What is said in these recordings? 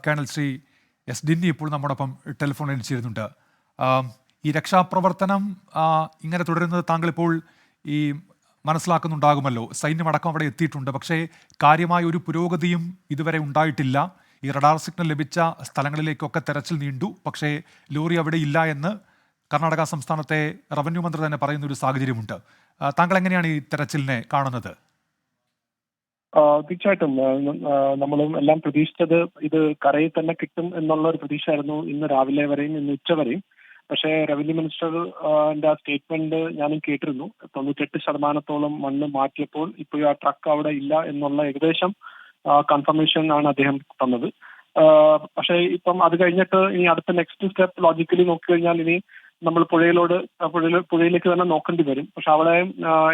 Colonel Shri S ഡിന്നി ഇപ്പോൾ നമ്മോടൊപ്പം ടെലിഫോണിൽ ചേരുന്നുണ്ട്. ഈ രക്ഷാപ്രവർത്തനം ഇങ്ങനെ തുടരുന്നത് താങ്കൾ ഇപ്പോൾ ഈ മനസ്സിലാക്കുന്നുണ്ടാകുമല്ലോ. സൈന്യമടക്കം അവിടെ എത്തിയിട്ടുണ്ട്, പക്ഷേ കാര്യമായ ഒരു പുരോഗതിയും ഇതുവരെ ഉണ്ടായിട്ടില്ല. ഈ റഡാർ സിഗ്നൽ ലഭിച്ച സ്ഥലങ്ങളിലേക്കൊക്കെ തെരച്ചിൽ നീണ്ടു, പക്ഷേ ലോറി അവിടെ ഇല്ല എന്ന് കർണാടക സംസ്ഥാനത്തെ റവന്യൂ മന്ത്രി തന്നെ പറയുന്ന ഒരു സാഹചര്യമുണ്ട്. താങ്കൾ എങ്ങനെയാണ് ഈ തെരച്ചിലിനെ കാണുന്നത്? തീർച്ചയായിട്ടും നമ്മളും എല്ലാം പ്രതീക്ഷിച്ചത് ഇത് കരയിൽ തന്നെ കിട്ടും എന്നുള്ള ഒരു പ്രതീക്ഷയായിരുന്നു ഇന്ന് രാവിലെ വരെയും ഇന്ന് ഉച്ചവരെയും. പക്ഷേ റവന്യൂ മിനിസ്റ്ററിന്റെ ആ സ്റ്റേറ്റ്മെന്റ് ഞാനും കേട്ടിരുന്നു. 98% മണ്ണ് മാറ്റിയപ്പോൾ ഇപ്പോഴും ആ ട്രക്ക് അവിടെ ഇല്ല എന്നുള്ള ഏകദേശം കൺഫർമേഷൻ ആണ് അദ്ദേഹം തന്നത്. പക്ഷേ ഇപ്പം അത് കഴിഞ്ഞിട്ട് ഇനി അടുത്ത നെക്സ്റ്റ് സ്റ്റെപ്പ് ലോജിക്കലി നോക്കിക്കഴിഞ്ഞാൽ ഇനി നമ്മൾ പുഴയിലേക്ക് തന്നെ നോക്കേണ്ടി വരും. പക്ഷെ അവിടെ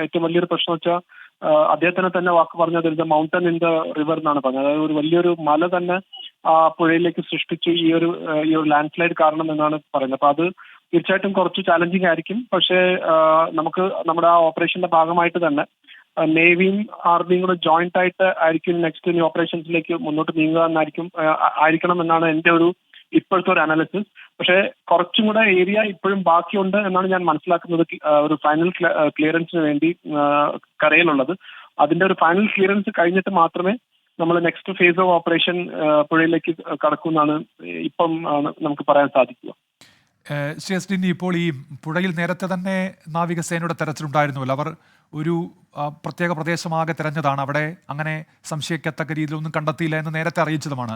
ഏറ്റവും വലിയൊരു പ്രശ്നം വെച്ചാൽ അദ്ദേഹത്തിന് തന്നെ വാക്ക് പറഞ്ഞത് മൗണ്ടൻ ഇൻ ദ റിവർ എന്നാണ് പറഞ്ഞത്. അതായത് ഒരു വലിയൊരു മല തന്നെ പുഴയിലേക്ക് സൃഷ്ടിച്ചു ഈ ഒരു ലാൻഡ് സ്ലൈഡ് കാരണം എന്നാണ് പറയുന്നത്. അപ്പൊ അത് തീർച്ചയായിട്ടും കുറച്ച് ചാലഞ്ചിങ് ആയിരിക്കും. പക്ഷേ നമുക്ക് നമ്മുടെ ആ ഓപ്പറേഷന്റെ ഭാഗമായിട്ട് തന്നെ നേവിയും ആർമിയും കൂടെ ജോയിന്റ് ആയിട്ട് ആയിരിക്കും നെക്സ്റ്റ് ഇനി ഓപ്പറേഷൻസിലേക്ക് മുന്നോട്ട് നീങ്ങുക ആയിരിക്കണം എന്നാണ് എന്റെ ഒരു ഇപ്പോഴത്തെ ഒരു അനാലിസിസ്. പക്ഷേ കുറച്ചും കൂടെ ഏരിയ ഇപ്പോഴും ബാക്കിയുണ്ട് എന്നാണ് ഞാൻ മനസ്സിലാക്കുന്നത്. ഒരു ഫൈനൽ ക്ലിയറൻസിന് വേണ്ടി കരയിലുള്ളത്. അതിന്റെ ഒരു ഫൈനൽ ക്ലിയറൻസ് കഴിഞ്ഞിട്ട് മാത്രമേ നമ്മൾ നെക്സ്റ്റ് ഫേസ് ഓഫ് ഓപ്പറേഷൻ പുഴയിലേക്ക് കടക്കുമെന്നാണ് ഇപ്പം നമുക്ക് പറയാൻ സാധിക്കുക. ശ്രീ എസ് ഡിന്നി, ഇപ്പോൾ ഈ പുഴയിൽ നേരത്തെ തന്നെ നാവികസേനയുടെ തെരച്ചിലുണ്ടായിരുന്നുവല്ലോ. അവർ ഒരു പ്രത്യേക പ്രദേശമാകെ തിരഞ്ഞതാണ്. അവിടെ അങ്ങനെ സംശയിക്കത്തക്ക രീതിയിലൊന്നും കണ്ടെത്തിയില്ല എന്ന് നേരത്തെ അറിയിച്ചതുമാണ്.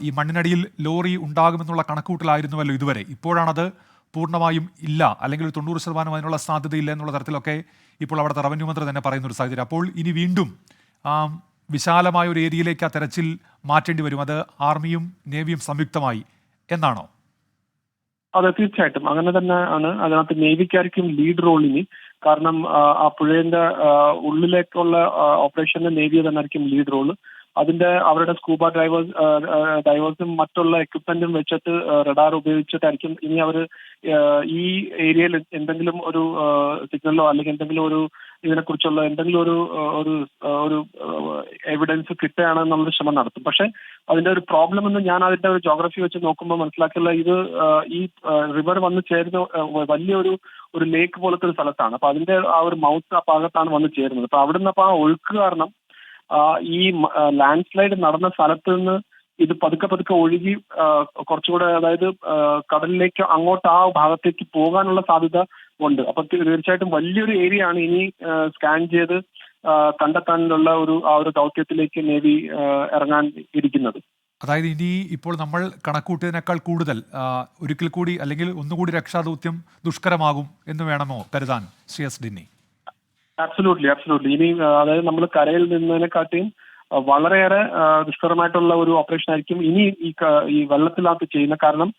ഈ മണ്ണിനടിയിൽ ലോറി ഉണ്ടാകുമെന്നുള്ള കണക്കൂട്ടലായിരുന്നുവല്ലോ ഇതുവരെ. ഇപ്പോഴാണത് പൂർണ്ണമായും ഇല്ല, അല്ലെങ്കിൽ 90% അതിനുള്ള സാധ്യതയില്ല എന്നുള്ള തരത്തിലൊക്കെ ഇപ്പോൾ അവിടുത്തെ റവന്യൂ മന്ത്രി തന്നെ പറയുന്ന ഒരു സാഹചര്യം. അപ്പോൾ ഇനി വീണ്ടും വിശാലമായ ഒരു ഏരിയയിലേക്ക് ആ തെരച്ചിൽ മാറ്റേണ്ടി വരും, അത് ആർമിയും നേവിയും സംയുക്തമായി എന്നാണോ? അതെ, തീർച്ചയായിട്ടും അങ്ങനെ തന്നെ ആണ്. അതിനകത്ത് നേവിക്കാർക്കും ലീഡ് റോൾ ഇനി. കാരണം ആ പുഴയുടെ ഉള്ളിലേക്കുള്ള ഓപ്പറേഷന് നേവി തന്നെ ആയിരിക്കും ലീഡ് റോള്. അതിന്റെ അവരുടെ സ്കൂബ ഡൈവേഴ്സും മറ്റുള്ള എക്വിപ്മെന്റും വെച്ചിട്ട് റഡാർ ഉപയോഗിച്ചിട്ടായിരിക്കും ഇനി അവർ ഈ ഏരിയയിൽ എന്തെങ്കിലും ഒരു സിഗ്നലോ അല്ലെങ്കിൽ എന്തെങ്കിലും ഒരു ഇതിനെക്കുറിച്ചുള്ള എന്തെങ്കിലും ഒരു എവിഡൻസ് കിട്ടുകയാണെന്നുള്ള ശ്രമം നടത്തും. പക്ഷെ അതിന്റെ ഒരു പ്രോബ്ലം എന്ന് ഞാൻ അതിന്റെ ഒരു ജോഗ്രഫി വെച്ച് നോക്കുമ്പോൾ മനസ്സിലാക്കിയുള്ള ഇത് ഈ റിവർ വന്ന് ചേരുന്ന വലിയൊരു ലേക്ക് പോലത്തെ ഒരു സ്ഥലത്താണ്. അപ്പൊ അതിന്റെ ആ ഒരു മൗത്ത് ആ ഭാഗത്താണ് വന്ന് ചേരുന്നത്. അപ്പൊ അവിടുന്ന് അപ്പൊ ആ ഒഴുക്ക് കാരണം ഈ ലാൻഡ് സ്ലൈഡ് നടന്ന സ്ഥലത്ത് നിന്ന് ഇത് പതുക്കെ ഒഴുകി കുറച്ചുകൂടെ, അതായത് കടലിലേക്ക് അങ്ങോട്ട് ആ ഭാഗത്തേക്ക് പോകാനുള്ള സാധ്യത ഉണ്ട്. അപ്പൊ തീർച്ചയായിട്ടും വലിയൊരു ഏരിയ ആണ് ഇനി സ്കാൻ ചെയ്ത് കണ്ടെത്താനുള്ള ആ ഒരു ദൗത്യത്തിലേക്ക് നേവി ഇറങ്ങാൻ ഇരിക്കുന്നത്. അതായത് ഇനി ഇപ്പോൾ നമ്മൾ കണക്കൂട്ടിയതിനേക്കാൾ കൂടുതൽ ഒരിക്കൽ കൂടി അല്ലെങ്കിൽ ഒന്നുകൂടി രക്ഷാദൗത്യം ദുഷ്കരമാകും എന്ന് വേണമോ കരുതാൻ, ശ്രീ എസ് ഡിന്നി? അബ്സല്യൂട്ട്ലി. ഇനി അതായത് നമ്മൾ കരയിൽ നിന്നതിനെക്കാട്ടിയും വളരെയേറെ ദുഷ്കരമായിട്ടുള്ള ഒരു ഓപ്പറേഷൻ ആയിരിക്കും ഇനി ഈ വെള്ളത്തിനകത്ത് ചെയ്യുന്നത്. കാരണം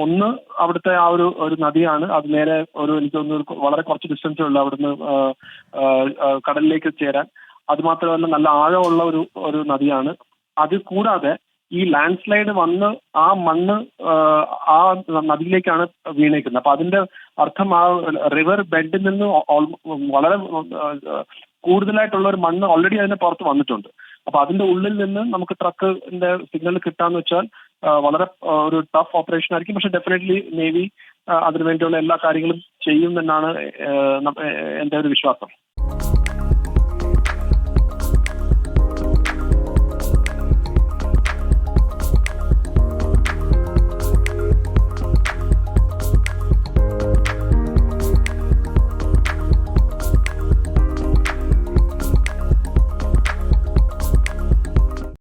ഒന്ന് അവിടുത്തെ ആ ഒരു നദിയാണ്. അത് നേരെ എനിക്ക് തോന്നുന്നു വളരെ കുറച്ച് ഡിസ്റ്റൻസേ ഉള്ളൂ അവിടുന്ന് കടലിലേക്ക് ചേരാൻ. അത് മാത്രമല്ല നല്ല ആഴമുള്ള ഒരു നദിയാണ്. അത് കൂടാതെ ഈ ലാൻഡ് സ്ലൈഡ് വന്ന് ആ മണ്ണ് ആ നദിയിലേക്കാണ് വീണേക്കുന്നത്. അപ്പൊ അതിന്റെ അർത്ഥം ആ റിവർ ബെഡിൽ നിന്ന് വളരെ കൂടുതലായിട്ടുള്ള ഒരു മണ്ണ് ഓൾറെഡി അതിന്റെ പുറത്ത് വന്നിട്ടുണ്ട്. അപ്പൊ അതിന്റെ ഉള്ളിൽ നിന്ന് നമുക്ക് ട്രക്കിന്റെ സിഗ്നൽ കിട്ടാന്ന് വെച്ചാൽ വളരെ ഒരു ടഫ് ഓപ്പറേഷൻ ആയിരിക്കും. പക്ഷെ ഡെഫിനറ്റ്ലി നേവി അതിനുവേണ്ടിയുള്ള എല്ലാ കാര്യങ്ങളും ചെയ്യും എന്നാണ് എന്റെ ഒരു വിശ്വാസം.